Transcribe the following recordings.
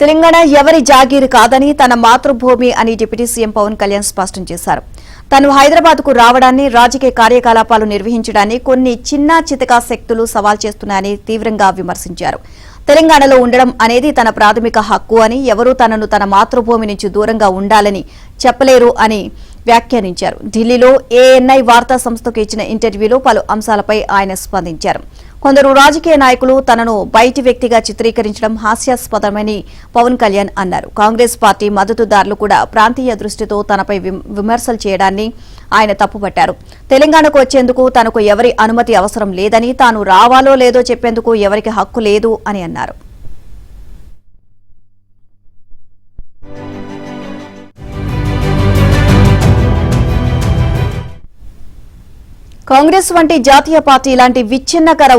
తెలంగాణ ఎవరి జాగీరు కాదని తన మాతృభూమి అని డిప్యూటీ సీఎం పవన్ కళ్యాణ్ స్పష్టం చేశారు. తాను హైదరాబాద్కు రావడాన్ని, రాజకీయ కార్యకలాపాలు నిర్వహించడాన్ని కొన్ని చిన్న చితకా శక్తులు సవాల్ చేస్తున్నాయని తీవ్రంగా విమర్శించారు. తెలంగాణలో ఉండడం అనేది తన ప్రాథమిక హక్కు అని, ఎవరూ తనను తన మాతృభూమి నుంచి దూరంగా ఉండాలని చెప్పలేరు అని వ్యాఖ్యానించారు. ఢిల్లీలో ఏఎన్ఐ వార్తా సంస్థకు ఇచ్చిన ఇంటర్వ్యూలో పలు అంశాలపై ఆయన స్పందించారు. కొందరు రాజకీయ నాయకులు తనను బయటి వ్యక్తిగా చిత్రీకరించడం హాస్యాస్పదమని పవన్ కళ్యాణ్ అన్నారు. కాంగ్రెస్ పార్టీ మద్దతుదారులు కూడా ప్రాంతీయ దృష్టితో తనపై విమర్శలు చేయడాన్ని ఆయన తప్పుపట్టారు. తెలంగాణకు వచ్చేందుకు తనకు ఎవరి అనుమతి అవసరం లేదని, తాను రావాలో లేదో చెప్పేందుకు ఎవరికి హక్కు లేదు అని అన్నారు. కాంగ్రెస్ వంటి జాతీయ పార్టీ ఇలాంటి విచ్ఛిన్నకర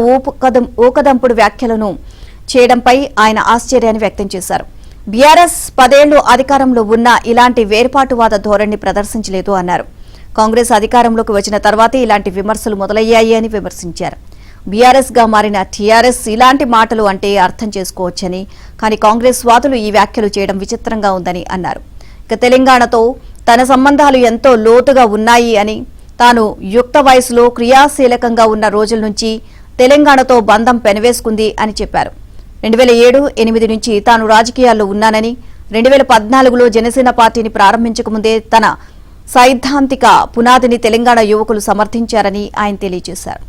ఊకదంపుడు వ్యాఖ్యలను చేయడంపై ఆయన ఆశ్చర్యాన్ని వ్యక్తం చేశారు. బీఆర్ఎస్ 10 ఏళ్లు అధికారంలో ఉన్నా ఇలాంటి వేర్పాటువాద ధోరణి ప్రదర్శించలేదు అన్నారు. కాంగ్రెస్ అధికారంలోకి వచ్చిన తర్వాతే ఇలాంటి విమర్శలు మొదలయ్యాయి అని విమర్శించారు. బీఆర్ఎస్ గా మారిన టీఆర్ఎస్ ఇలాంటి మాటలు అంటే అర్థం చేసుకోవచ్చని, కానీ కాంగ్రెస్ వాదులు ఈ వ్యాఖ్యలు చేయడం విచిత్రంగా ఉందని అన్నారు. ఇక తెలంగాణతో తన సంబంధాలు ఎంతో లోతుగా ఉన్నాయి అని, తాను యుక్త వయసులో క్రియాశీలకంగా ఉన్న రోజుల నుంచి తెలంగాణతో బంధం పెనవేసుకుంది అని చెప్పారు. 2007-8 నుంచి తాను రాజకీయాల్లో ఉన్నానని, 2014లో జనసేన పార్టీని ప్రారంభించకముందే తన సైద్ధాంతిక పునాదిని తెలంగాణ యువకులు సమర్థించారని ఆయన తెలియజేశారు.